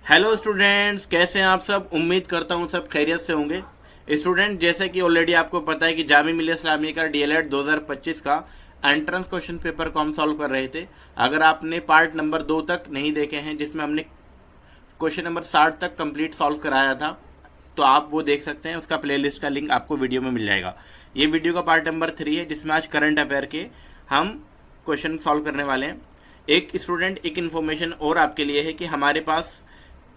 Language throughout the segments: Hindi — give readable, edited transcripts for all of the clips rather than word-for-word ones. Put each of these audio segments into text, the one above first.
हेलो स्टूडेंट्स, कैसे हैं आप सब। उम्मीद करता हूं सब खैरियत से होंगे। स्टूडेंट, जैसे कि ऑलरेडी आपको पता है कि जामिया मिल्लिया इस्लामिया का डीएलएड 2025 का एंट्रेंस क्वेश्चन पेपर को हम सॉल्व कर रहे थे। अगर आपने पार्ट नंबर 2 तक नहीं देखे हैं, जिसमें हमने क्वेश्चन नंबर 60 तक कंप्लीट सॉल्व कराया था, तो आप वो देख सकते हैं। उसका प्लेलिस्ट का लिंक आपको वीडियो में मिल जाएगा। ये वीडियो का पार्ट नंबर 3 है, जिसमें आज करंट अफेयर के हम क्वेश्चन सॉल्व करने वाले हैं। एक स्टूडेंट, एक इन्फॉर्मेशन और आपके लिए है कि हमारे पास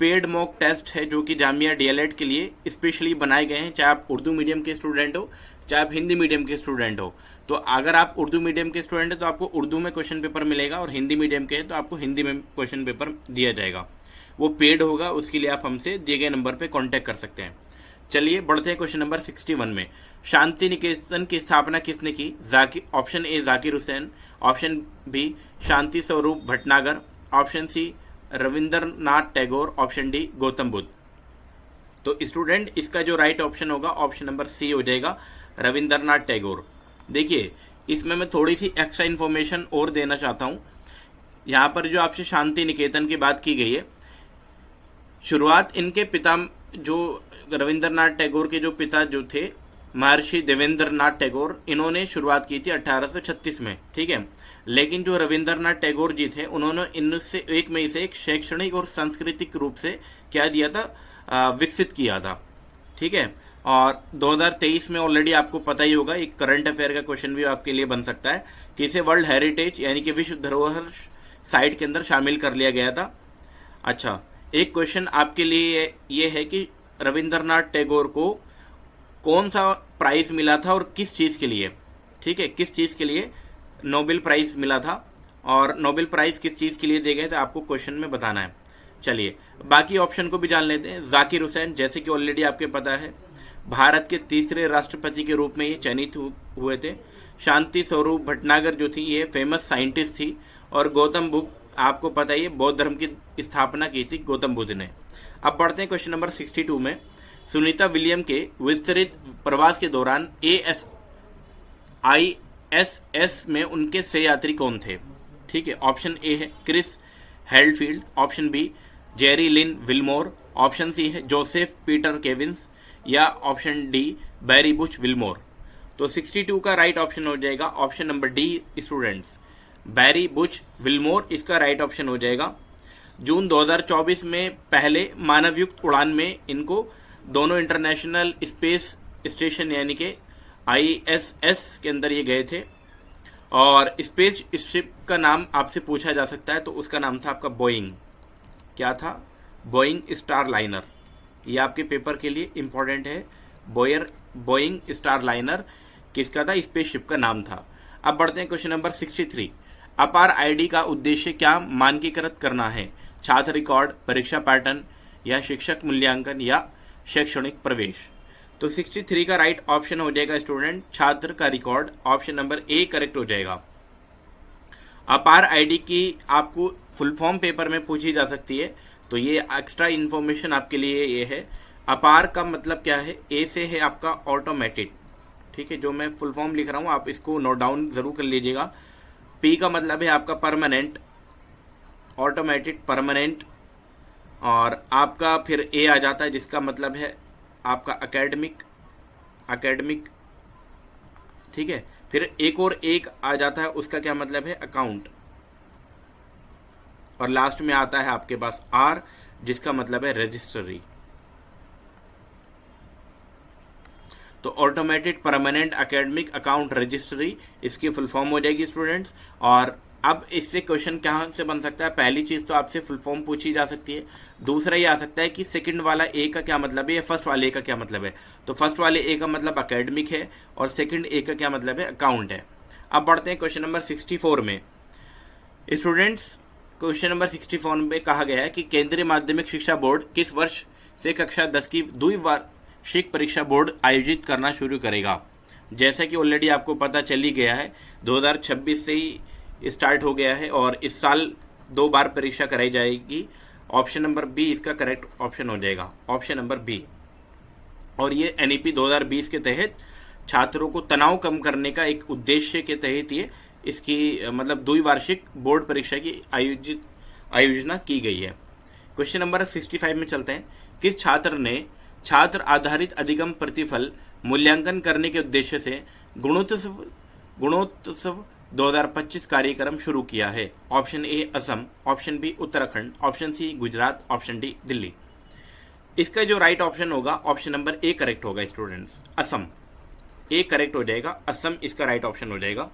पेड मॉक टेस्ट है जो कि जामिया डीएलएड के लिए स्पेशली बनाए गए हैं। चाहे आप उर्दू मीडियम के स्टूडेंट हो, चाहे आप हिंदी मीडियम के स्टूडेंट हो। तो अगर आप उर्दू मीडियम के स्टूडेंट हैं तो आपको उर्दू में क्वेश्चन पेपर मिलेगा, और हिंदी मीडियम के हैं तो आपको हिंदी में क्वेश्चन पेपर दिया जाएगा। वो पेड होगा, उसके लिए आप हमसे दिए गए नंबर पर कॉन्टैक्ट कर सकते हैं। चलिए बढ़ते हैं क्वेश्चन नंबर 61 में। शांति निकेतन की स्थापना किसने की? Option A Zakir Hussain, option B Shanti Swarup Bhatnagar, option C Rabindranath Tagore, option D Gautam Buddha. तो स्टूडेंट, इसका जो राइट ऑप्शन होगा ऑप्शन नंबर सी हो जाएगा, रविंद्रनाथ टैगोर। देखिए, इसमें मैं थोड़ी सी एक्स्ट्रा इन्फॉर्मेशन और देना चाहता हूँ। यहाँ पर जो आपसे शांति निकेतन की बात की गई है, शुरुआत इनके पिता, जो रविंद्रनाथ टैगोर के जो पिता जो थे, महर्षि देवेंद्रनाथ टैगोर, इन्होंने शुरुआत की थी 1836 में, ठीक है। लेकिन जो रविंद्रनाथ टैगोर जी थे, उन्होंने 1901 में इसे एक शैक्षणिक और सांस्कृतिक रूप से क्या दिया था, विकसित किया था, ठीक है। और 2023 में ऑलरेडी आपको पता ही होगा, एक करंट अफेयर का क्वेश्चन भी आपके लिए बन सकता है कि इसे वर्ल्ड हेरिटेज यानी कि विश्व धरोहर साइट के अंदर शामिल कर लिया गया था। अच्छा, एक क्वेश्चन आपके लिए ये है कि रविंद्रनाथ टैगोर को कौन सा प्राइज मिला था और किस चीज़ के लिए, ठीक है, किस चीज़ के लिए नोबेल प्राइज मिला था, और नोबेल प्राइज किस चीज़ के लिए दिए गए थे, आपको क्वेश्चन में बताना है। चलिए बाकी ऑप्शन को भी जान लेते हैं। जाकिर हुसैन, जैसे कि ऑलरेडी आपके पता है, भारत के तीसरे राष्ट्रपति के रूप में ये चयनित हुए थे। शांति स्वरूप भटनागर जो थी, ये फेमस साइंटिस्ट थी। और गौतम बुद्ध, आपको पता ही है, बौद्ध धर्म की स्थापना की थी गौतम बुद्ध ने। अब बढ़ते हैं क्वेश्चन नंबर 62 में। सुनीता विलियम के विस्तृत प्रवास के दौरान ISS में उनके सहयात्री कौन थे? ठीक है, ऑप्शन ए है क्रिस हेल्डफील्ड, ऑप्शन बी जेरी लिन विलमोर, ऑप्शन सी है जोसेफ पीटर केविंस, या ऑप्शन डी बैरी बुश विलमोर। तो 62 का राइट ऑप्शन हो जाएगा ऑप्शन नंबर डी स्टूडेंट्स, बैरी बुश विलमोर इसका राइट ऑप्शन हो जाएगा। जून 2024 में पहले मानवयुक्त उड़ान में इनको दोनों इंटरनेशनल स्पेस स्टेशन यानी कि ISS के अंदर ये गए थे। और स्पेस शिप का नाम आपसे पूछा जा सकता है, तो उसका नाम था आपका बोइंग। क्या था? Boeing star liner. ये आपके पेपर के लिए इंपॉर्टेंट है। बोइंग स्टार लाइनर किसका था? स्पेस शिप का नाम था। अब बढ़ते हैं क्वेश्चन नंबर 63। अपार ID का उद्देश्य क्या मानकीकृत करना है? छात्र रिकॉर्ड, परीक्षा पैटर्न, या शिक्षक मूल्यांकन, या शैक्षणिक प्रवेश। तो 63 का राइट ऑप्शन हो जाएगा स्टूडेंट, छात्र का record. Option number A correct हो जाएगा। अपार ID की आपको फुल फॉर्म पेपर में पूछी जा सकती है, तो ये एक्स्ट्रा इन्फॉर्मेशन आपके लिए ये है। अपार का मतलब क्या है? ए से है आपका ऑटोमेटेड, ठीक है, जो मैं फुल फॉर्म लिख रहा हूँ आप इसको नोट डाउन जरूर कर लीजिएगा। पी का मतलब है आपका परमानेंट, ऑटोमेटेड परमानेंट। और आपका फिर ए आ जाता है जिसका मतलब है आपका एकेडमिक, ठीक है। फिर एक और एक आ जाता है, उसका क्या मतलब है? अकाउंट। और लास्ट में आता है आपके पास आर, जिसका मतलब है रजिस्ट्री। तो automated permanent academic account registry इसकी फुल फॉर्म हो जाएगी स्टूडेंट्स। और अब इससे क्वेश्चन कहाँ से बन सकता है? पहली चीज़ तो आपसे फुल फॉर्म पूछी जा सकती है। दूसरा ये आ सकता है कि सेकंड वाला ए का क्या मतलब है या फर्स्ट वाले ए का क्या मतलब है। तो फर्स्ट वाले ए का मतलब एकेडमिक है और सेकंड ए का क्या मतलब है? अकाउंट है। अब बढ़ते हैं क्वेश्चन नंबर 64 में। स्टूडेंट्स, क्वेश्चन नंबर 64 में कहा गया है कि केंद्रीय माध्यमिक शिक्षा बोर्ड किस वर्ष से कक्षा 10 की द्विवार्षिक परीक्षा बोर्ड आयोजित करना शुरू करेगा? जैसा कि ऑलरेडी आपको पता चल ही गया है, 2026 से ही स्टार्ट हो गया है और इस साल 2 बार परीक्षा कराई जाएगी। ऑप्शन नंबर बी इसका करेक्ट ऑप्शन हो जाएगा, ऑप्शन नंबर बी। और ये NEP 2020 के तहत छात्रों को तनाव कम करने का एक उद्देश्य के तहत ये इसकी मतलब द्विवार्षिक बोर्ड परीक्षा की आयोजना की गई है। क्वेश्चन नंबर 65 में चलते हैं। किस छात्र ने छात्र आधारित अधिगम प्रतिफल मूल्यांकन करने के उद्देश्य से गुणोत्सव 2025 कार्यक्रम शुरू किया है? Option A Assam, option B Uttarakhand, option C Gujarat, option D Delhi. इसका जो राइट ऑप्शन होगा ऑप्शन नंबर ए करेक्ट होगा स्टूडेंट्स, असम। ए करेक्ट हो जाएगा, असम इसका राइट ऑप्शन हो जाएगा।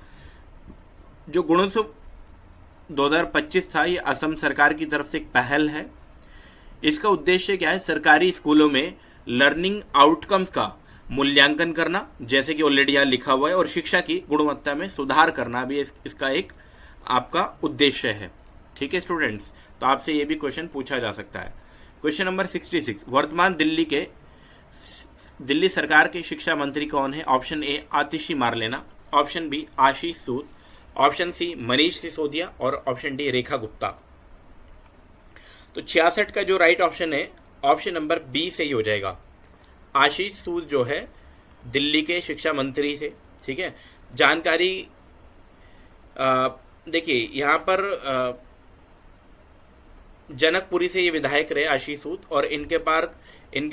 जो गुणोत्सव 2025 था ये असम सरकार की तरफ से एक पहल है। इसका उद्देश्य क्या है? सरकारी स्कूलों में लर्निंग आउटकम्स का मूल्यांकन करना, जैसे कि ऑलरेडी यहाँ लिखा हुआ है, और शिक्षा की गुणवत्ता में सुधार करना भी इसका एक आपका उद्देश्य है। ठीक है स्टूडेंट्स, तो आपसे ये भी क्वेश्चन पूछा जा सकता है। क्वेश्चन नंबर 66, वर्तमान दिल्ली सरकार के शिक्षा मंत्री कौन है? Option A Atishi Marlena, option B Ashish Sood, option C Manish Sisodia और ऑप्शन डी रेखा गुप्ता। तो 66 का जो राइट ऑप्शन है ऑप्शन नंबर बी से ही हो जाएगा। आशीष सूद जो है दिल्ली के शिक्षा मंत्री थे। ठीक है, जानकारी देखिए यहाँ पर जनकपुरी से ये विधायक रहे आशीष सूद, और इनके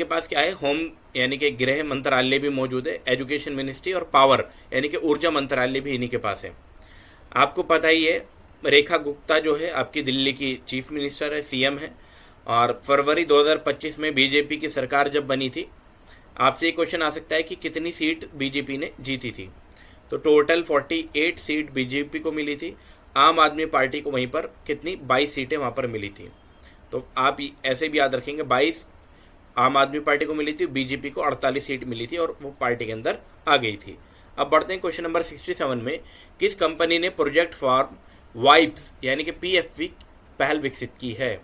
पास क्या है, होम यानी कि गृह मंत्रालय भी मौजूद है, एजुकेशन मिनिस्ट्री और पावर यानी कि ऊर्जा मंत्रालय भी इन्हीं के पास है। आपको पता ही है रेखा गुप्ता जो है आपकी दिल्ली की चीफ मिनिस्टर है, सीएम है, और फरवरी 2025 में बीजेपी की सरकार जब बनी थी, आपसे ये क्वेश्चन आ सकता है कि कितनी सीट बीजेपी ने जीती थी। तो टोटल 48 सीट बीजेपी को मिली थी, आम आदमी पार्टी को वहीं पर कितनी 22 सीटें वहाँ पर मिली थी। तो आप ऐसे भी याद रखेंगे 22 आम आदमी पार्टी को मिली थी, बीजेपी को 48 सीट मिली थी और वो पार्टी के अंदर आ गई थी। अब बढ़ते हैं क्वेश्चन नंबर 67 में। किस कंपनी ने प्रोजेक्ट फॉर वाइप्स यानी कि PFV पहल विकसित की है?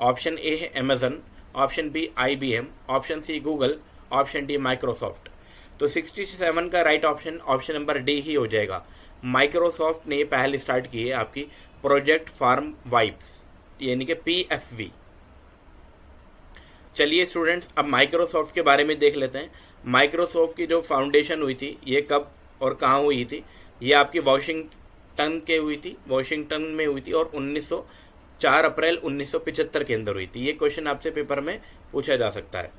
ऑप्शन ए है Amazon, option B IBM, option C Google, option D Microsoft. तो 67 का right option option number D ही हो जाएगा। माइक्रोसॉफ्ट ने पहल स्टार्ट की है आपकी प्रोजेक्ट फार्म वाइप्स यानी कि PFV। चलिए स्टूडेंट्स, अब माइक्रोसॉफ्ट के बारे में देख लेते हैं। माइक्रोसॉफ्ट की जो फाउंडेशन हुई थी ये कब और कहाँ हुई थी? ये आपकी वाशिंगटन में हुई थी और 4 अप्रैल 1975 के अंदर हुई थी। ये क्वेश्चन आपसे पेपर में पूछा जा सकता है।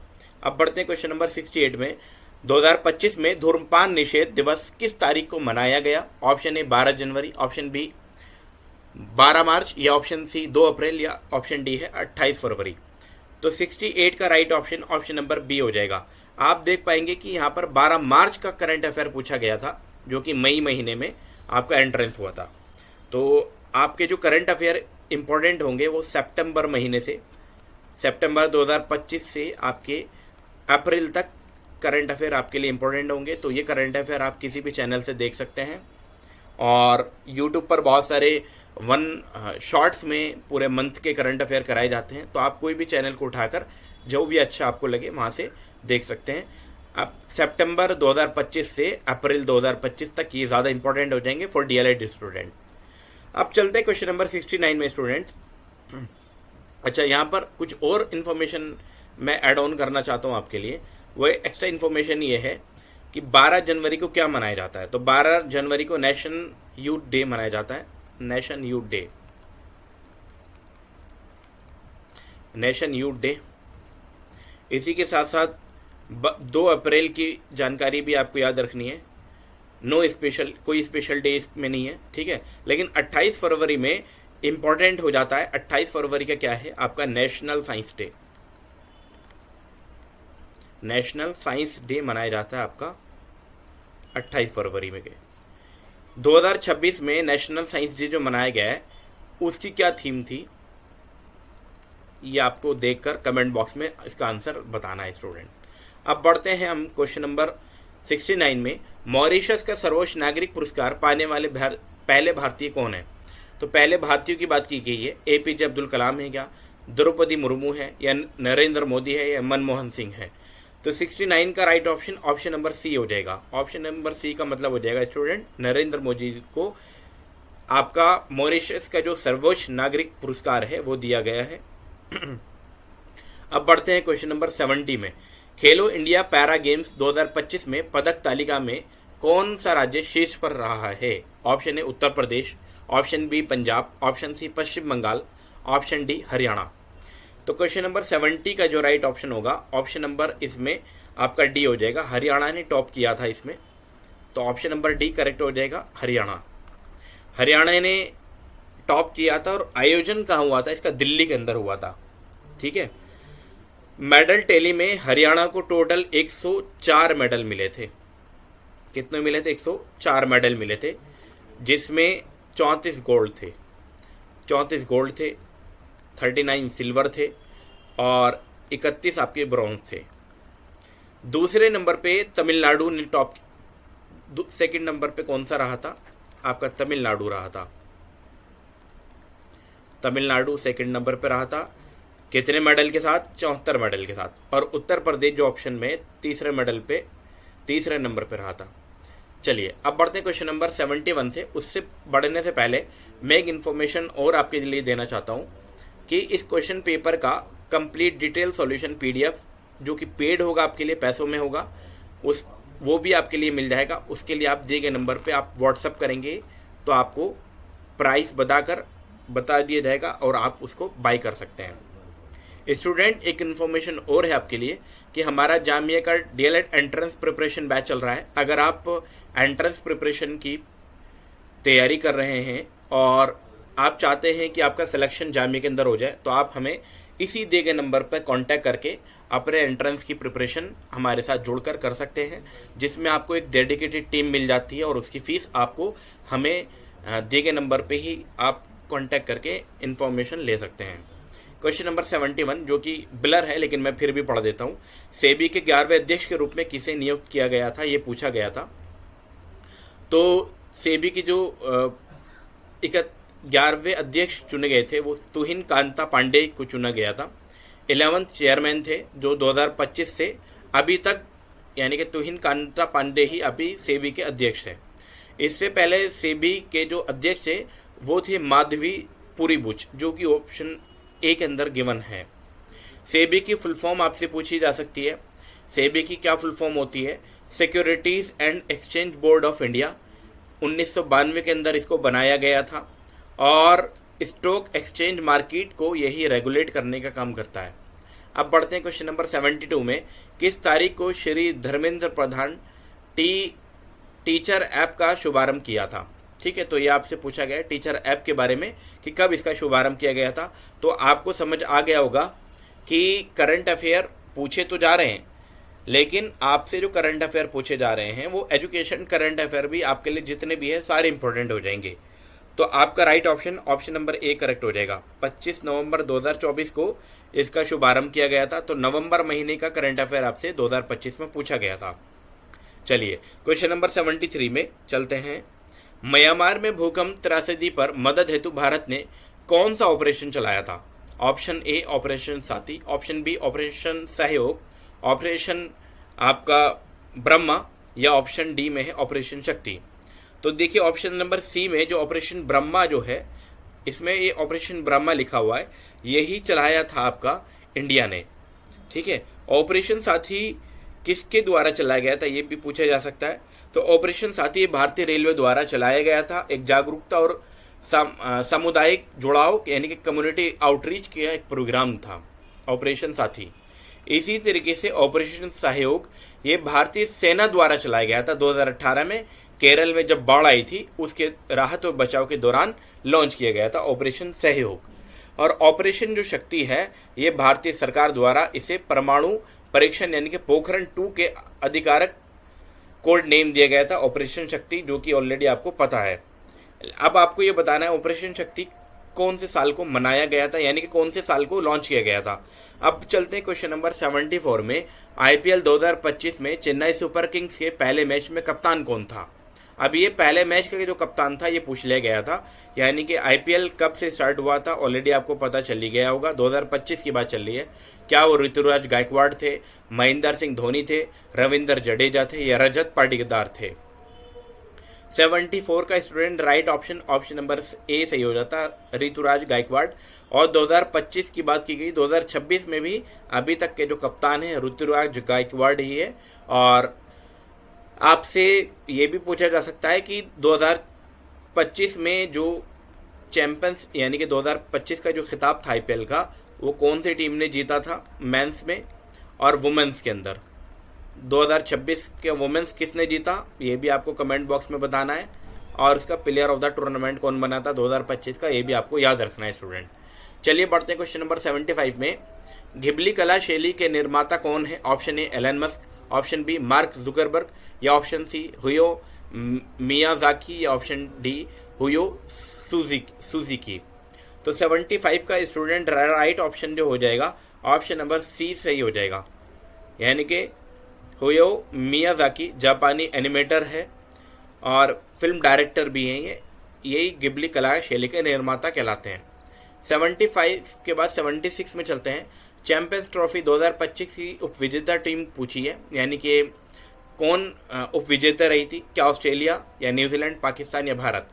अब बढ़ते हैं क्वेश्चन नंबर 68 में। 2025 में धूम्रपान निषेध दिवस किस तारीख को मनाया गया? ऑप्शन ए 12 जनवरी, ऑप्शन बी 12 मार्च, या ऑप्शन सी 2 अप्रैल, या ऑप्शन डी है 28 फरवरी। तो 68 का right option option number B हो जाएगा। आप देख पाएंगे कि यहाँ पर 12 मार्च का करंट अफेयर पूछा गया था, जो कि मई महीने में आपका एंट्रेंस हुआ था। तो आपके जो करंट अफेयर इंपॉर्टेंट होंगे वो सितंबर महीने से, सितंबर 2025 से आपके अप्रैल तक करंट अफेयर आपके लिए इंपॉर्टेंट होंगे। तो ये करंट अफेयर आप किसी भी चैनल से देख सकते हैं, और यूट्यूब पर बहुत सारे शॉर्ट्स में पूरे मंथ के करंट अफेयर कराए जाते हैं। तो आप कोई भी चैनल को उठाकर जो भी अच्छा आपको लगे वहाँ से देख सकते हैं। अब सितंबर 2025 से अप्रैल 2025 तक ये ज़्यादा इंपॉर्टेंट हो जाएंगे फॉर DLED स्टूडेंट। अब चलते हैं क्वेश्चन नंबर 69 में स्टूडेंट। अच्छा, यहाँ पर कुछ और इन्फॉर्मेशन मैं ऐड ऑन करना चाहता हूँ आपके लिए। वो एक्स्ट्रा इन्फॉर्मेशन ये है कि 12 जनवरी को क्या मनाया जाता है। तो 12 जनवरी को नेशनल यूथ डे मनाया जाता है, nation youth day, nation youth day. इसी के साथ साथ 2 अप्रैल की जानकारी भी आपको याद रखनी है। कोई स्पेशल डे इसमें नहीं है, ठीक है। लेकिन 28 फरवरी में इंपॉर्टेंट हो जाता है। 28 फरवरी का क्या है आपका? National science day. National science day मनाया जाता है आपका 28 फरवरी में। 2026 में नेशनल साइंस डे जो मनाया गया है उसकी क्या थीम थी, ये आपको देखकर कमेंट बॉक्स में इसका आंसर बताना है स्टूडेंट। अब बढ़ते हैं हम क्वेश्चन नंबर 69 में। मॉरिशस का सर्वोच्च नागरिक पुरस्कार पाने वाले पहले भारतीय कौन है? तो पहले भारतीयों की बात की गई है। APJ अब्दुल कलाम है क्या, द्रौपदी मुर्मू है, या नरेंद्र मोदी है, या मनमोहन सिंह है? तो 69 का right option option number C हो जाएगा। ऑप्शन नंबर सी का मतलब हो जाएगा स्टूडेंट नरेंद्र मोदी को आपका मॉरिशस का जो सर्वोच्च नागरिक पुरस्कार है वो दिया गया है। अब बढ़ते हैं क्वेश्चन नंबर 70 में। खेलो इंडिया पैरा गेम्स 2025 में पदक तालिका में कौन सा राज्य शीर्ष पर रहा है? Option A Uttar Pradesh, option B Punjab, option C Paschim Bengal, option D Haryana. तो क्वेश्चन नंबर 70 का जो राइट ऑप्शन होगा, ऑप्शन नंबर इसमें आपका डी हो जाएगा। हरियाणा ने टॉप किया था इसमें, तो ऑप्शन नंबर डी करेक्ट हो जाएगा, हरियाणा। हरियाणा ने टॉप किया था और आयोजन कहाँ हुआ था, इसका दिल्ली के अंदर हुआ था। ठीक है। मेडल टैली में हरियाणा को टोटल 104 मेडल मिले थे। कितने मिले थे? 104 मेडल मिले थे, जिसमें 34 गोल्ड थे, 34 गोल्ड थे, 39 सिल्वर थे और 31 आपके ब्रॉन्ज थे। दूसरे नंबर पे तमिलनाडु ने टॉप, सेकंड नंबर पे कौन सा रहा था? आपका तमिलनाडु रहा था। तमिलनाडु सेकंड नंबर पे रहा था, कितने मेडल के साथ? 74 मेडल के साथ। और उत्तर प्रदेश जो ऑप्शन में तीसरे नंबर पे रहा था। चलिए अब बढ़ते हैं क्वेश्चन नंबर 71 से। उससे बढ़ने से पहले मैं एक इन्फॉर्मेशन और आपके लिए देना चाहता हूं कि इस क्वेश्चन पेपर का कंप्लीट डिटेल सॉल्यूशन पीडीएफ जो कि पेड होगा, आपके लिए पैसों में होगा, वो भी आपके लिए मिल जाएगा। उसके लिए आप दिए गए नंबर पे आप व्हाट्सअप करेंगे तो आपको प्राइस बता दिया जाएगा और आप उसको बाय कर सकते हैं। स्टूडेंट, एक इन्फॉर्मेशन और है आपके लिए कि हमारा जामिया का डीएलएड एंट्रेंस प्रिपरेशन बैच चल रहा है। अगर आप एंट्रेंस प्रिपरेशन की तैयारी कर रहे हैं और आप चाहते हैं कि आपका सिलेक्शन जामिया के अंदर हो जाए, तो आप हमें इसी दिए गए नंबर पर कांटेक्ट करके अपने एंट्रेंस की प्रिपरेशन हमारे साथ जुड़कर कर सकते हैं, जिसमें आपको एक डेडिकेटेड टीम मिल जाती है और उसकी फीस आपको हमें दिए गए नंबर पे ही आप कांटेक्ट करके इन्फॉर्मेशन ले सकते हैं। क्वेश्चन नंबर 71 जो कि ब्लर है लेकिन मैं फिर भी पढ़ देता हूँ। सेबी के 11वें अध्यक्ष के रूप में किसे नियुक्त किया गया था, ये पूछा गया था। तो सेबी की जो 11वें अध्यक्ष चुने गए थे वो तुहिन कांता पांडे को चुना गया था। 11th चेयरमैन थे जो 2025 से अभी तक, यानी कि तुहिन कांता पांडे ही अभी सेबी के अध्यक्ष हैं। इससे पहले सेबी के जो अध्यक्ष थे वो थे माधवी पुरीबुच, जो कि ऑप्शन ए के अंदर गिवन है। सेबी की फुल फॉर्म आपसे पूछी जा सकती है। सेबी की क्या फुल फॉर्म होती है? Securities and exchange board of India. 1992 के अंदर इसको बनाया गया था और स्टॉक एक्सचेंज मार्केट को यही रेगुलेट करने का काम करता है। अब बढ़ते हैं क्वेश्चन नंबर 72 में। किस तारीख को श्री धर्मेंद्र प्रधान टीचर ऐप का शुभारंभ किया था? ठीक है, तो ये आपसे पूछा गया है टीचर ऐप के बारे में कि कब इसका शुभारंभ किया गया था। तो आपको समझ आ गया होगा कि करंट अफेयर पूछे तो जा रहे हैं, लेकिन आपसे जो करंट अफेयर पूछे जा रहे हैं वो एजुकेशन करंट अफेयर भी आपके लिए जितने भी है सारे इंपॉर्टेंट हो जाएंगे। तो आपका right option number A correct हो जाएगा। 25 नवंबर 2024 को इसका शुभारंभ किया गया था। तो नवंबर महीने का करंट अफेयर आपसे 2025 में पूछा गया था। चलिए क्वेश्चन नंबर 73 में चलते हैं। म्यांमार में भूकंप त्रासदी पर मदद हेतु भारत ने कौन सा ऑपरेशन चलाया था? ऑप्शन ए ऑपरेशन साथी, ऑप्शन बी ऑपरेशन सहयोग, ऑपरेशन आपका ब्रह्मा, या ऑप्शन डी में है ऑपरेशन शक्ति। तो देखिए ऑप्शन नंबर सी में जो ऑपरेशन ब्रह्मा जो है, इसमें ये ऑपरेशन ब्रह्मा लिखा हुआ है, यही चलाया था आपका इंडिया ने। ठीक है, ऑपरेशन साथी किसके द्वारा चलाया गया था ये भी पूछा जा सकता है। तो ऑपरेशन साथी भारतीय रेलवे द्वारा चलाया गया था। एक जागरूकता और सामुदायिक जुड़ाव यानी कि कम्युनिटी आउटरीच का एक प्रोग्राम था ऑपरेशन साथी। इसी तरीके से ऑपरेशन सहयोग ये भारतीय सेना द्वारा चलाया गया था। 2018 में केरल में जब बाढ़ आई थी उसके राहत और बचाव के दौरान लॉन्च किया गया था ऑपरेशन सहयोग। और ऑपरेशन जो शक्ति है ये भारतीय सरकार द्वारा इसे परमाणु परीक्षण यानी कि पोखरण 2 के अधिकारक कोड नेम दिया गया था ऑपरेशन शक्ति, जो कि ऑलरेडी आपको पता है। अब आपको ये बताना है ऑपरेशन शक्ति कौन से साल को मनाया गया था, यानी कि कौन से साल को लॉन्च किया गया था। अब चलते हैं क्वेश्चन नंबर 74 में। आईपीएल 2025 में चेन्नई सुपर किंग्स के पहले मैच में कप्तान कौन था? अब ये पहले मैच का जो कप्तान था ये पूछ लिया गया था, यानी कि आईपीएल कब से स्टार्ट हुआ था ऑलरेडी आपको पता चल ही गया होगा। 2025 की बात चल रही है। क्या वो ऋतुराज गायकवाड़ थे, महेंद्र सिंह धोनी थे, रविंद्र जडेजा थे, या रजत पाटीदार थे? 74 का स्टूडेंट राइट ऑप्शन नंबर ए सही हो जाता, ऋतुराज गायकवाड़। और 2025 की बात की गई, 2026 में भी अभी तक के जो कप्तान है ऋतुराज गायकवाड़ ही है। और आपसे ये भी पूछा जा सकता है कि 2025 में जो चैंपियंस यानी कि 2025 का जो खिताब था आईपीएल का, वो कौन सी टीम ने जीता था मेंस में और वुमेन्स के अंदर। 2026 के वुमेन्स किसने जीता ये भी आपको कमेंट बॉक्स में बताना है, और उसका प्लेयर ऑफ द टूर्नामेंट कौन बना था 2025 का, ये भी आपको याद रखना है स्टूडेंट। चलिए बढ़ते हैं क्वेश्चन नंबर 75 में। घिबली कला शैली के निर्माता कौन है? Option A Elon Musk, option B Mark Zuckerberg, या ऑप्शन सी हुयो मियाजाकी, या ऑप्शन डी हुयो सुजुकी। तो 75 का स्टूडेंट राइट ऑप्शन जो हो जाएगा ऑप्शन नंबर सी सही हो जाएगा, यानी कि हुयो मियाजाकी जापानी एनिमेटर है और फिल्म डायरेक्टर भी हैं, यही घिबली कला शैली के निर्माता कहलाते हैं। 75 के बाद 76 में चलते हैं। चैंपियंस ट्रॉफी 2025 की उपविजेता टीम पूछी है, यानी कि कौन उपविजेता रही थी, क्या ऑस्ट्रेलिया या न्यूजीलैंड, पाकिस्तान या भारत।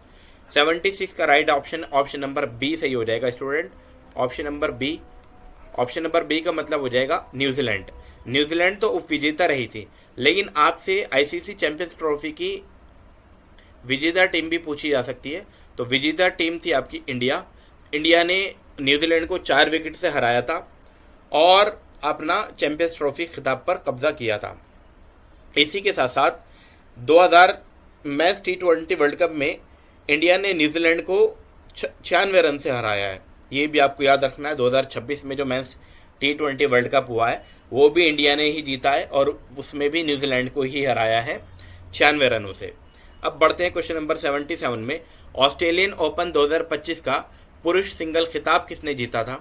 76 का राइट ऑप्शन नंबर बी सही हो जाएगा स्टूडेंट, ऑप्शन नंबर बी का मतलब हो जाएगा न्यूजीलैंड। न्यूजीलैंड तो उपविजेता रही थी, लेकिन आपसे आईसीसी चैंपियंस ट्रॉफी की विजेता टीम भी पूछी जा सकती है। तो विजेता टीम थी आपकी इंडिया। इंडिया ने न्यूजीलैंड को 4 विकेट से हराया था और अपना चैंपियंस ट्रॉफी खिताब पर कब्जा किया था। इसी के साथ साथ 2000 मैच T20 वर्ल्ड कप में इंडिया ने न्यूजीलैंड को 96 रन से हराया है, ये भी आपको याद रखना है। 2026 में जो मैच T20 वर्ल्ड कप हुआ है वो भी इंडिया ने ही जीता है और उसमें भी न्यूजीलैंड को ही हराया है 96 रनों से। अब बढ़ते हैं क्वेश्चन नंबर 77 में। ऑस्ट्रेलियन ओपन 2025 का पुरुष सिंगल खिताब किसने जीता था?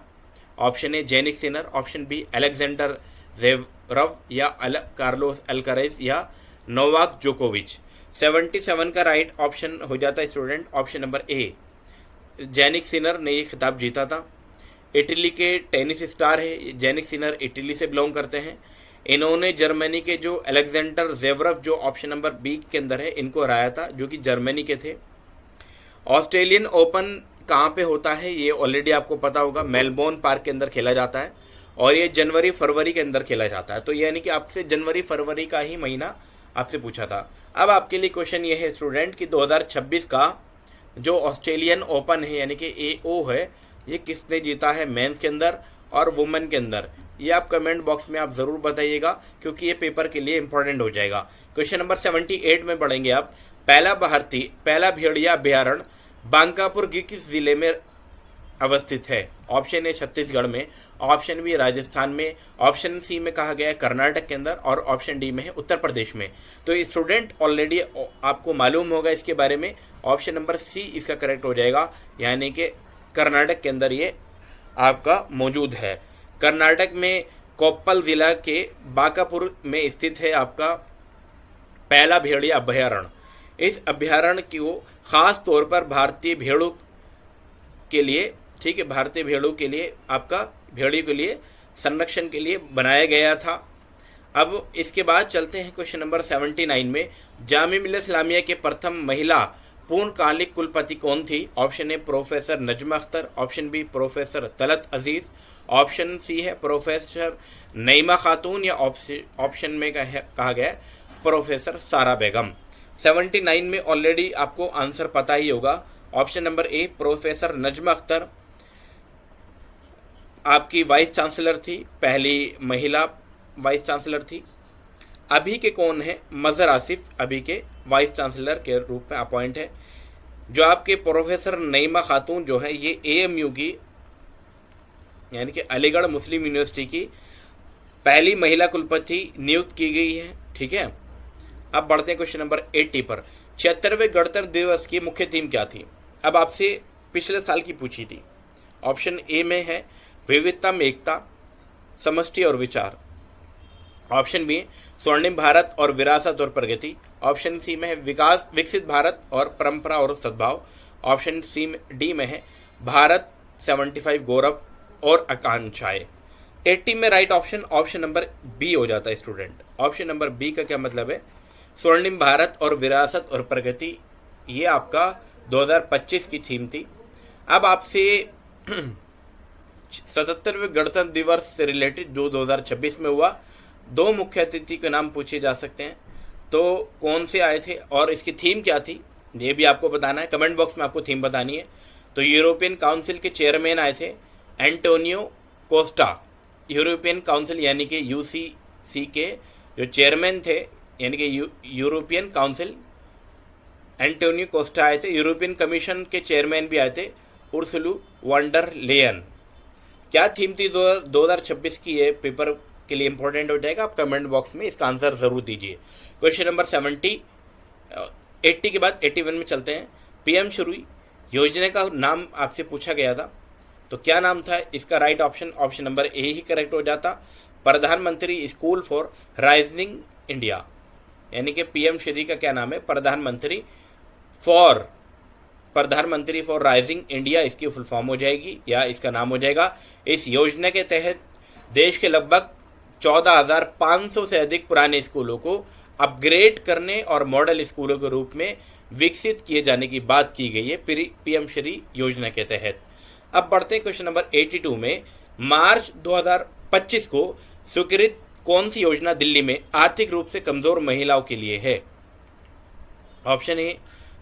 Option A Jannik Sinner, option B Alexander Zverev, या कार्लोस अल्कारेज, या नोवाक जोकोविच। 77 का राइट ऑप्शन हो जाता है स्टूडेंट ऑप्शन नंबर ए, जेनिक सिनर ने ये खिताब जीता था। इटली के टेनिस स्टार है जेनिक सिनर, इटली से बिलोंग करते हैं। इन्होंने जर्मनी के जो अलेक्जेंडर ज़ेवरव जो ऑप्शन नंबर बी के अंदर है इनको हराया था, जो कि जर्मनी के थे। ऑस्ट्रेलियन ओपन कहाँ पे होता है ये ऑलरेडी आपको पता होगा, मेलबोर्न पार्क के अंदर खेला जाता है और ये जनवरी फरवरी के अंदर खेला जाता है। तो यानी कि आपसे जनवरी फरवरी का ही महीना आपसे पूछा था। अब आपके लिए क्वेश्चन ये है स्टूडेंट कि 2026 का जो ऑस्ट्रेलियन ओपन है यानी कि AO है, ये किसने जीता है मेंस के अंदर और वुमेन के अंदर, ये आप कमेंट बॉक्स में आप ज़रूर बताइएगा क्योंकि ये पेपर के लिए इंपॉर्टेंट हो जाएगा। क्वेश्चन नंबर 78 में बढ़ेंगे आप। पहला भेड़िया अभ्यारण्य बांकापुर की किस जिले में अवस्थित है? ऑप्शन ए छत्तीसगढ़ में, ऑप्शन बी राजस्थान में, ऑप्शन सी में कहा गया है कर्नाटक के अंदर, और ऑप्शन डी में है उत्तर प्रदेश में। तो स्टूडेंट ऑलरेडी आपको मालूम होगा इसके बारे में, ऑप्शन नंबर सी इसका करेक्ट हो जाएगा, यानी कि कर्नाटक के अंदर ये आपका मौजूद है। कर्नाटक में कोप्पल जिला के बांकापुर में स्थित है आपका पहला भेड़िया अभ्यारण्य। इस अभ्यारण्य को खास तौर पर भारतीय भेड़ों के लिए, ठीक है, भारतीय भेड़ों के लिए, आपका भेड़ियों के लिए संरक्षण के लिए बनाया गया था। अब इसके बाद चलते हैं क्वेश्चन नंबर 79 में। जामिया मिल्लिया इस्लामिया के प्रथम महिला पूर्णकालिक कुलपति कौन थी? Option A professor Najma Akhtar, option B professor Talat Aziz, option C है प्रोफेसर नईमा खातून, या ऑप्शन में कहा गया प्रोफेसर सारा बेगम। 79 में ऑलरेडी आपको आंसर पता ही होगा, ऑप्शन नंबर ए प्रोफेसर नजमा अख्तर आपकी वाइस चांसलर थी, पहली महिला वाइस चांसलर थी। अभी के कौन है? मजहर आसिफ अभी के वाइस चांसलर के रूप में अपॉइंट है। जो आपके प्रोफेसर नईमा खातून जो है ये AMU की यानी कि अलीगढ़ मुस्लिम यूनिवर्सिटी की पहली महिला कुलपति नियुक्त की गई है, ठीक है। अब बढ़ते हैं क्वेश्चन नंबर 80 पर। 76वें गणतंत्र दिवस की मुख्य थीम क्या थी? अब आपसे पिछले साल की पूछी थी। ऑप्शन ए में है विविधता में एकता, समष्टि और विचार, ऑप्शन बी स्वर्णिम भारत और विरासत और प्रगति, ऑप्शन सी में है विकसित भारत और परंपरा और सद्भाव, ऑप्शन डी में है भारत 75 गौरव और आकांक्षाएं। 80 में राइट ऑप्शन नंबर बी हो जाता है स्टूडेंट। ऑप्शन नंबर बी का क्या मतलब है? स्वर्णिम भारत और विरासत और प्रगति, ये आपका 2025 की थीम थी। अब आपसे 77वें गणतंत्र दिवस से रिलेटेड जो 2026 में हुआ, 2 मुख्य अतिथि के नाम पूछे जा सकते हैं, तो कौन से आए थे और इसकी थीम क्या थी ये भी आपको बताना है। कमेंट बॉक्स में आपको थीम बतानी है। तो यूरोपियन काउंसिल के चेयरमैन आए थे एंटोनियो कोस्टा यूरोपियन काउंसिल यानी कि यूसीसी के जो चेयरमैन थे, यानी कि यूरोपियन काउंसिल, एंटोनियो कोस्टा आए थे। यूरोपियन कमीशन के चेयरमैन भी आए थे, उर्सुला वॉन डर लेयन। क्या थीम थी 2026 की? ये पेपर के लिए इंपॉर्टेंट हो जाएगा, आप कमेंट बॉक्स में इसका आंसर जरूर दीजिए। क्वेश्चन नंबर 80 के बाद 81 में चलते हैं। पीएम श्री योजना का नाम आपसे पूछा गया था, तो क्या नाम था इसका? राइट ऑप्शन नंबर ए ही करेक्ट हो जाता, प्रधानमंत्री स्कूल फॉर राइजिंग इंडिया। यानी कि पीएम श्री का क्या नाम है? प्रधानमंत्री फॉर राइजिंग इंडिया इसकी फुल फॉर्म हो जाएगी, या इसका नाम हो जाएगा। इस योजना के तहत देश के लगभग 14,500 से अधिक पुराने स्कूलों को अपग्रेड करने और मॉडल स्कूलों के रूप में विकसित किए जाने की बात की गई है पीएम श्री योजना के तहत। अब बढ़ते हैं क्वेश्चन नंबर 82 में। मार्च 2025 को स्वीकृत कौन सी योजना दिल्ली में आर्थिक रूप से कमजोर महिलाओं के लिए है? ऑप्शन ए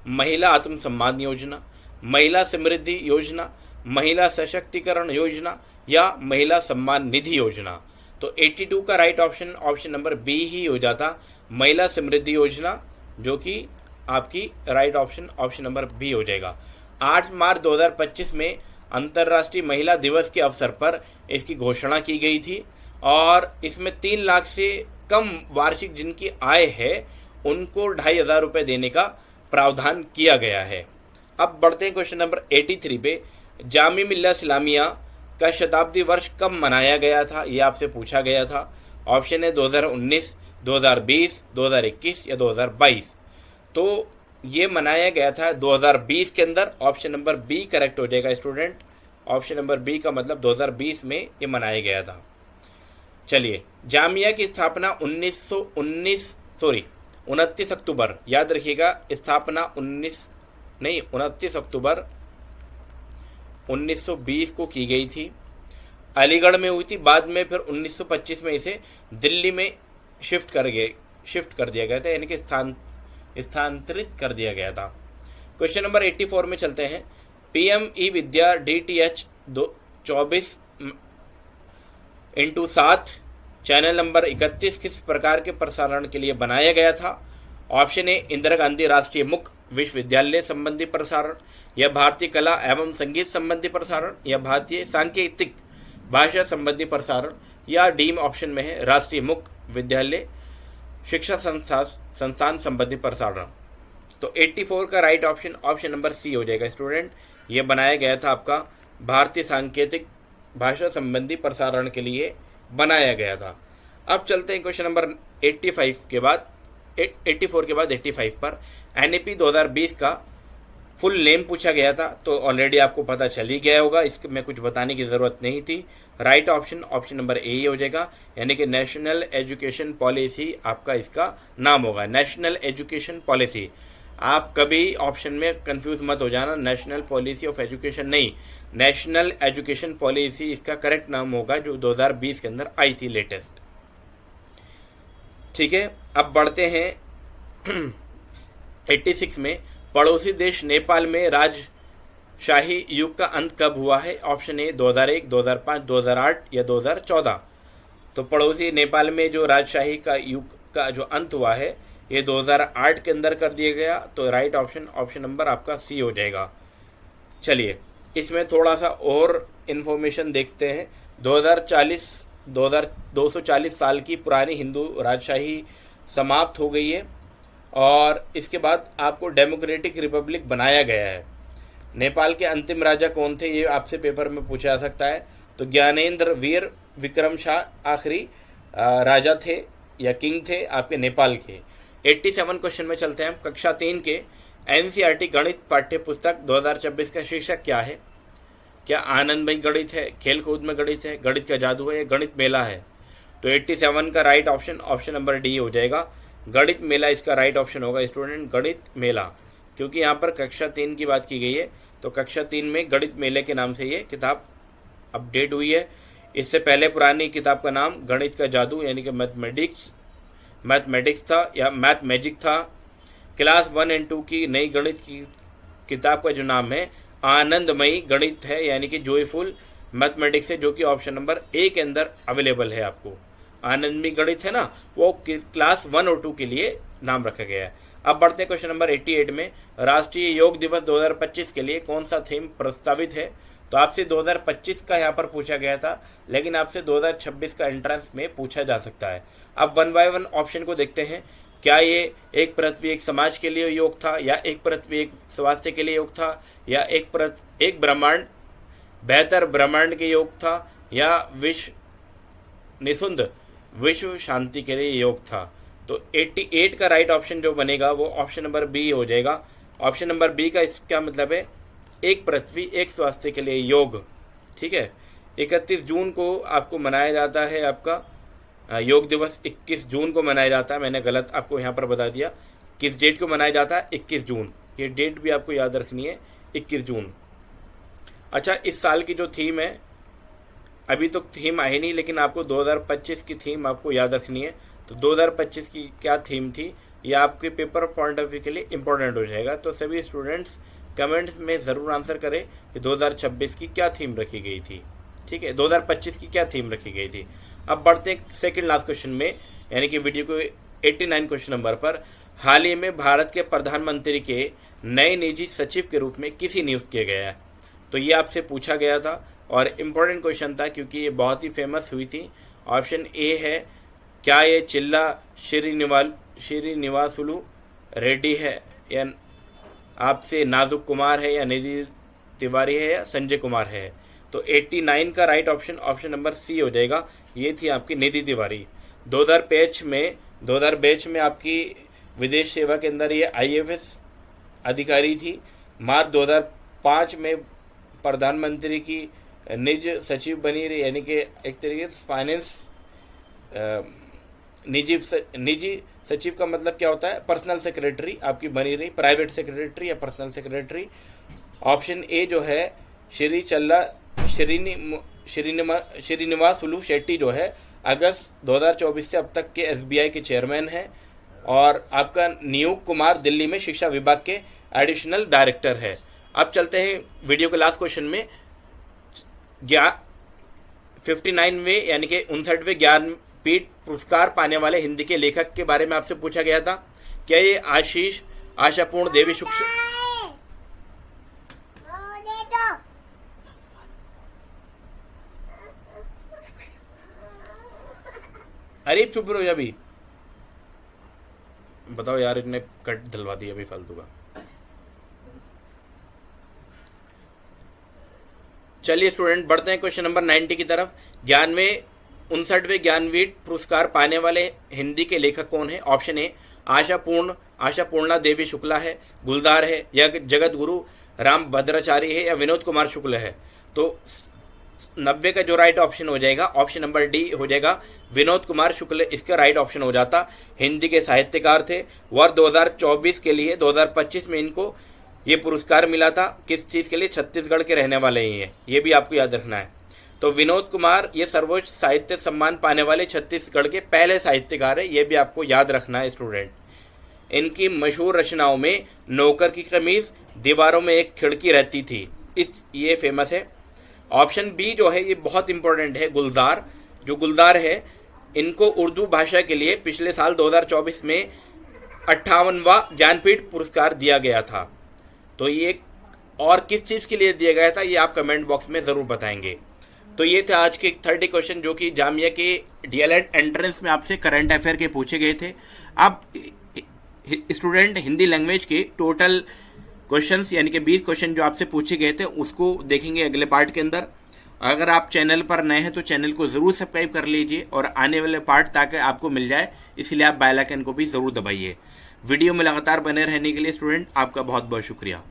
महिला आत्म सम्मान योजना, महिला समृद्धि योजना, महिला सशक्तिकरण योजना, या महिला सम्मान निधि योजना। तो 82 का राइट ऑप्शन नंबर बी ही हो जाता, महिला समृद्धि योजना, जो कि आपकी राइट ऑप्शन नंबर बी हो जाएगा। 8 मार्च 2025 में अंतर्राष्ट्रीय महिला दिवस के अवसर पर इसकी घोषणा की गई थी, और इसमें 3 लाख से कम वार्षिक जिनकी आय है उनको 2,500 रुपये देने का प्रावधान किया गया है। अब बढ़ते हैं क्वेश्चन नंबर 83 पे। जामिया मिल्लिया इस्लामिया का शताब्दी वर्ष कब मनाया गया था? ये आपसे पूछा गया था। ऑप्शन है 2019, 2020, 2021 या 2022। तो ये मनाया गया था 2020 के अंदर। ऑप्शन नंबर बी करेक्ट हो जाएगा स्टूडेंट। ऑप्शन नंबर बी का मतलब 2020 में ये मनाया गया था। चलिए, जामिया की स्थापना 29 अक्टूबर, याद रखिएगा, स्थापना 29 अक्टूबर 1920 को की गई थी। अलीगढ़ में हुई थी, बाद में फिर 1925 में इसे दिल्ली में शिफ्ट कर दिया गया था, यानी कि स्थानांतरित कर दिया गया था। क्वेश्चन नंबर 84 में चलते हैं। पीएम ई विद्या DTH 24/7 चैनल नंबर 31 किस प्रकार के प्रसारण के लिए बनाया गया था? ऑप्शन ए इंदिरा गांधी राष्ट्रीय मुक्त विश्वविद्यालय संबंधी प्रसारण, या भारतीय कला एवं संगीत संबंधी प्रसारण, या भारतीय सांकेतिक भाषा संबंधी प्रसारण, या डी ऑप्शन में है राष्ट्रीय मुक्त विद्यालय शिक्षा संस्थान संबंधी प्रसारण। तो 84 का राइट ऑप्शन नंबर सी हो जाएगा स्टूडेंट। ये बनाया गया था आपका भारतीय सांकेतिक भाषा संबंधी प्रसारण के लिए बनाया गया था। अब चलते हैं क्वेश्चन नंबर 84 के बाद 85 पर। NEP 2020 का फुल नेम पूछा गया था, तो ऑलरेडी आपको पता चल ही गया होगा, इसमें कुछ बताने की ज़रूरत नहीं थी। राइट ऑप्शन नंबर ए ही हो जाएगा, यानी कि नेशनल एजुकेशन पॉलिसी आपका इसका नाम होगा। नेशनल एजुकेशन पॉलिसी, आप कभी ऑप्शन में कंफ्यूज मत हो जाना, नेशनल पॉलिसी ऑफ एजुकेशन नहीं, नेशनल एजुकेशन पॉलिसी इसका करेक्ट नाम होगा, जो 2020 के अंदर आई थी लेटेस्ट। ठीक है, अब बढ़ते हैं 86 में। पड़ोसी देश नेपाल में राजशाही युग का अंत कब हुआ है? ऑप्शन ए 2001, 2005, 2008 या 2014। तो पड़ोसी नेपाल में जो राजशाही का युग का जो अंत हुआ है ये 2008 के अंदर कर दिया गया, तो राइट ऑप्शन नंबर आपका सी हो जाएगा। चलिए, इसमें थोड़ा सा और इन्फॉर्मेशन देखते हैं। 240 साल की पुरानी हिंदू राजशाही समाप्त हो गई है, और इसके बाद आपको डेमोक्रेटिक रिपब्लिक बनाया गया है। नेपाल के अंतिम राजा कौन थे, ये आपसे पेपर में पूछा जा सकता है। तो ज्ञानेंद्र वीर विक्रम शाह आखिरी राजा थे या किंग थे आपके नेपाल के। 87 क्वेश्चन में चलते हैं हम। कक्षा 3 के NCERT गणित पाठ्य पुस्तक 2026 का शीर्षक क्या है? क्या आनंदमयी गणित है, खेल कूद में गणित है, गणित का जादू है, या गणित मेला है? तो 87 का राइट ऑप्शन नंबर डी हो जाएगा, गणित मेला इसका राइट ऑप्शन होगा स्टूडेंट, गणित मेला। क्योंकि यहाँ पर कक्षा 3 की बात की गई है, तो कक्षा 3 में गणित मेले के नाम से ये किताब अपडेट हुई है। इससे पहले पुरानी किताब का नाम गणित का जादू यानी कि मैथमेटिक्स था या मैथ मैजिक था। क्लास 1 और 2 की नई गणित की किताब का जो नाम है आनंदमयी गणित है, यानी कि जॉयफुल मैथमेटिक्स से, जो कि ऑप्शन नंबर ए के अंदर अवेलेबल है। आपको आनंदी गणित है ना, वो क्लास 1 और 2 के लिए नाम रखा गया है। अब बढ़ते हैं क्वेश्चन नंबर 88 में। राष्ट्रीय योग दिवस 2025 के लिए कौन सा थीम प्रस्तावित है? तो आपसे 2025 का यहाँ पर पूछा गया था, लेकिन आपसे 2026 का एंट्रेंस में पूछा जा सकता है। अब 1 बाय 1 ऑप्शन को देखते हैं। क्या ये एक पृथ्वी एक समाज के लिए योग था, या एक पृथ्वी एक स्वास्थ्य के लिए योग था, या एक ब्रह्मांड बेहतर ब्रह्मांड के योग था, या निःशुद्ध विश्व शांति के लिए योग था? तो 88 का राइट ऑप्शन जो बनेगा वो ऑप्शन नंबर बी हो जाएगा। ऑप्शन नंबर बी का इसका मतलब है एक पृथ्वी एक स्वास्थ्य के लिए योग। ठीक है, 31 जून को आपको मनाया जाता है आपका योग दिवस। 21 जून को मनाया जाता है, मैंने गलत आपको यहाँ पर बता दिया। किस डेट को मनाया जाता है? 21 जून। ये डेट भी आपको याद रखनी है, 21 जून। अच्छा, इस साल की जो थीम है, अभी तो थीम आई नहीं, लेकिन आपको 2025 की थीम आपको याद रखनी है। तो 2025 की क्या थीम थी, ये आपके पेपर पॉइंट ऑफ व्यू के लिए इंपॉर्टेंट हो जाएगा। तो सभी स्टूडेंट्स कमेंट्स में ज़रूर आंसर करें कि 2026 की क्या थीम रखी गई थी। ठीक है, 2025 की क्या थीम रखी गई थी। अब बढ़ते हैं सेकंड लास्ट क्वेश्चन में, यानी कि वीडियो को 89 क्वेश्चन नंबर पर। हाल ही में भारत के प्रधानमंत्री के नए निजी सचिव के रूप में किसे नियुक्त किया गया है? तो ये आपसे पूछा गया था और इम्पोर्टेंट क्वेश्चन था, क्योंकि ये बहुत ही फेमस हुई थी। ऑप्शन ए है, क्या ये चिल्ला श्रीनिवासुलु रेड्डी है, या आपसे नाजुक कुमार है, या निधि तिवारी है, या संजय कुमार है? तो 89 का right option option number C हो जाएगा। ये थी आपकी निधि तिवारी। 2000 बैच में आपकी विदेश सेवा के अंदर ये IAS अधिकारी थी। मार्च 2005 में प्रधानमंत्री की निज सचिव बनी रही, यानी कि एक तरीके से फाइनेंस निजी सचिव का मतलब क्या होता है? पर्सनल सेक्रेटरी आपकी बनी रही, प्राइवेट सेक्रेटरी या पर्सनल सेक्रेटरी। ऑप्शन ए जो है श्रीनिवासुलु शेट्टी जो है अगस्त 2024 से अब तक के SBI के चेयरमैन हैं, और आपका नियुक्त कुमार दिल्ली में शिक्षा विभाग के एडिशनल डायरेक्टर है। अब चलते हैं वीडियो के लास्ट क्वेश्चन में। 59वें यानी कि 59वें ज्ञानपीठ पुरस्कार पाने वाले हिंदी के लेखक के बारे में आपसे पूछा गया था। क्या ये आशापूर्ण देवी शुक्ल? अरे चुप रहो अभी, बताओ यार, इतने कट दिलवा दिया अभी फालतू का। चलिए स्टूडेंट, बढ़ते हैं क्वेश्चन नंबर 90 की तरफ। 59वें ज्ञानपीठ पुरस्कार पाने वाले हिंदी के लेखक कौन है? ऑप्शन ए आशापूर्णा देवी शुक्ला है, गुलजार है, या जगत गुरु राम भद्राचार्य है, या विनोद कुमार शुक्ल है? तो 90 का जो राइट ऑप्शन हो जाएगा ऑप्शन नंबर डी हो जाएगा, विनोद कुमार शुक्ल इसका राइट ऑप्शन हो जाता। हिंदी के साहित्यकार थे। वर्ष 2024 के लिए 2025 में इनको ये पुरस्कार मिला था। किस चीज़ के लिए? छत्तीसगढ़ के रहने वाले ही हैं, ये भी आपको याद रखना है। तो विनोद कुमार ये सर्वोच्च साहित्य सम्मान पाने वाले छत्तीसगढ़ के पहले साहित्यकार है, ये भी आपको याद रखना है स्टूडेंट। इनकी मशहूर रचनाओं में नौकर की कमीज, दीवारों में एक खिड़की रहती थी, ये फेमस है। ऑप्शन बी जो है ये बहुत इंपॉर्टेंट है, गुलजार। जो गुलजार है इनको उर्दू भाषा के लिए पिछले साल 2024 में 58वां ज्ञानपीठ पुरस्कार दिया गया था। तो ये और किस चीज़ के लिए दिया गया था ये आप कमेंट बॉक्स में ज़रूर बताएंगे। तो ये थे आज के 30 क्वेश्चन जो कि जामिया के DLED एंट्रेंस में आपसे करंट अफेयर के पूछे गए थे। अब स्टूडेंट हिंदी लैंग्वेज के टोटल क्वेश्चंस यानी कि 20 क्वेश्चन जो आपसे पूछे गए थे उसको देखेंगे अगले पार्ट के अंदर। अगर आप चैनल पर नए हैं तो चैनल को ज़रूर सब्सक्राइब कर लीजिए और आने वाले पार्ट ताकि आपको मिल जाए, इसलिए आप बेल आइकन को भी ज़रूर दबाइए। वीडियो में लगातार बने रहने के लिए स्टूडेंट आपका बहुत बहुत शुक्रिया।